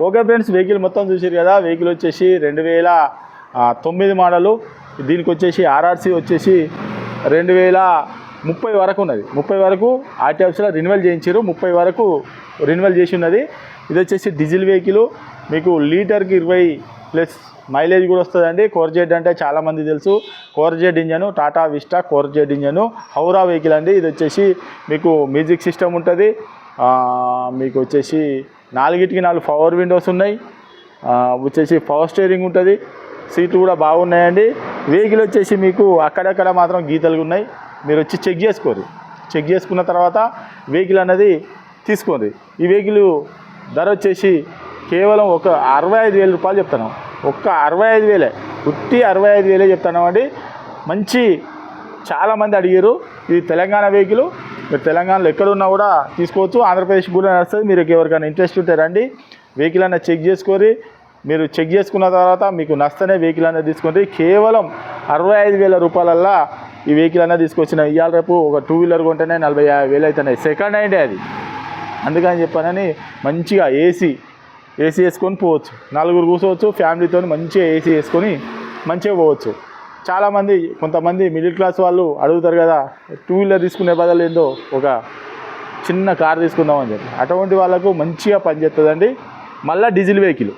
Okay friends, vehicle మొత్తం చూసారు కదా. వెహికల్ వచ్చేసి 2009 మోడలు. దీనికి వచ్చేసి ఆర్ఆర్సీ వచ్చేసి 2030 వరకు ఉన్నది. 30 వరకు ఆర్టీఎఫ్స్లో రెన్యువల్ చేయించారు, 30 వరకు రెన్యువల్ చేసి ఉన్నది. ఇది వచ్చేసి డీజిల్ వెహికల్, మీకు లీటర్కి 20+ మైలేజ్ కూడా వస్తుందండి. కోర్జెడ్ అంటే చాలామంది తెలుసు, Quadrajet engine, Tata Vista Quadrajet engine, హౌరా వెహికల్ అండి. ఇది వచ్చేసి మీకు మ్యూజిక్ సిస్టమ్ ఉంటుంది, మీకు వచ్చేసి 4 పవర్ విండోస్ ఉన్నాయి, వచ్చేసి పవర్ స్టీరింగ్ ఉంటుంది, సీట్లు కూడా బాగున్నాయండి. వెహికల్ వచ్చేసి మీకు అక్కడక్కడ మాత్రం గీతలు ఉన్నాయి, మీరు వచ్చి చెక్ చేసుకోరు. చెక్ చేసుకున్న తర్వాత వెహికల్ అనేది తీసుకోండి. ఈ వెహికల్ ధర వచ్చేసి కేవలం ఒక 65,000 రూపాయలు చెప్తాను. ఒక్క 65,000, ఉట్టి 65,000 చెప్తాను అండి. మంచి చాలామంది అడిగారు. ఇది తెలంగాణ వెహికల్, మీరు తెలంగాణలో ఎక్కడున్నా కూడా తీసుకోవచ్చు, ఆంధ్రప్రదేశ్ కూడా నడుస్తుంది. మీరు ఎవరికైనా ఇంట్రెస్ట్ ఉంటే రండి, వెహికల్ అన్న చెక్ చేసుకొని, మీరు చెక్ చేసుకున్న తర్వాత మీకు నచ్చనే వెహికల్ అనేది తీసుకోండి. కేవలం 65,000 రూపాయలల్లా ఈ వెహికల్ అనేది తీసుకొచ్చిన. ఇవాళ రేపు ఒక 2 వీలర్ కొంటేనే 40,000 అవుతున్నాయి, సెకండ్ హ్యాండే అది. అందుకని చెప్పానని మంచిగా ఏసీ వేసుకొని పోవచ్చు, 4 కూర్చోవచ్చు, ఫ్యామిలీతో మంచిగా ఏసీ వేసుకొని మంచిగా పోవచ్చు. చాలామంది కొంతమంది మిడిల్ క్లాస్ వాళ్ళు అడుగుతారు కదా, 2 వీలర్ తీసుకునే బదులు ఏందో ఒక చిన్న కార్ తీసుకుందామని చెప్పి, అటువంటి వాళ్ళకు మంచిగా పనిచేస్తుందండి. మళ్ళీ డీజిల్ వెహికల్,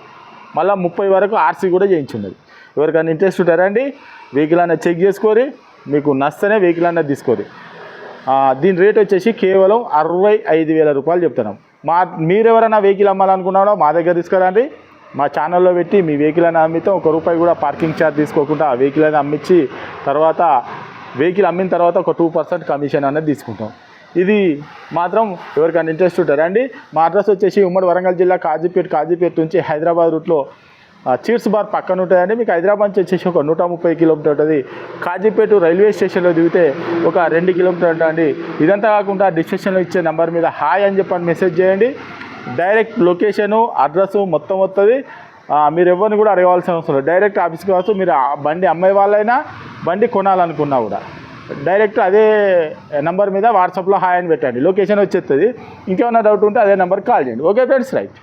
మళ్ళీ 30 వరకు ఆర్సీ కూడా చేయించున్నది. ఎవరికైనా ఇంట్రెస్ట్ ఉంటారండి, వెహికల్ అనేది చెక్ చేసుకొని మీకు నచ్చనే వెహికల్ అనేది తీసుకోరు. దీని రేట్ వచ్చేసి కేవలం 65,000 రూపాయలు చెప్తున్నాం. మీరెవరైనా వెహికల్ అమ్మాలనుకున్నాడో మా దగ్గర తీసుకురండి, మా ఛానల్లో పెట్టి మీ వెహికల్ అని అమ్మితే ₹1 కూడా పార్కింగ్ ఛార్జ్ తీసుకోకుండా వెహికల్ అనేది అమ్మించి తర్వాత వెహికల్ అమ్మిన తర్వాత ఒక 2% కమిషన్ అనేది తీసుకుంటాం. ఇది మాత్రం ఎవరికైనా ఇంట్రెస్ట్ ఉంటారండి. మా అడ్రస్ వచ్చేసి ఉమ్మడి వరంగల్ జిల్లా కాజీపేట నుంచి హైదరాబాద్ రూట్లో చీర్స్ బార్ పక్కన ఉంటాయండి. మీకు హైదరాబాద్ నుంచి వచ్చేసి ఒక 130 కిలోమీటర్ ఉంటుంది. కాజీపేట రైల్వే స్టేషన్లో దిగితే ఒక 2 కిలోమీటర్ ఉంటుంది. ఇదంతా కాకుండా డిస్క్రిప్షన్లో ఇచ్చే నెంబర్ మీద హాయ్ అని చెప్పని మెసేజ్ చేయండి. డైరెక్ట్ లొకేషను అడ్రస్సు మొత్తం వస్తుంది. మీరు ఎవరిని కూడా అడగవలసిన అవసరం లేదు, డైరెక్ట్ ఆఫీస్కి కావచ్చు. మీరు బండి అమ్మే వాళ్ళైనా బండి కొనాలనుకున్నా కూడా డైరెక్ట్ అదే నెంబర్ మీద వాట్సాప్లో హాయ్ అని పెట్టండి, లొకేషన్ వచ్చేస్తుంది. ఇంకేమైనా డౌట్ ఉంటే అదే నెంబర్కి కాల్ చేయండి. Okay friends, right.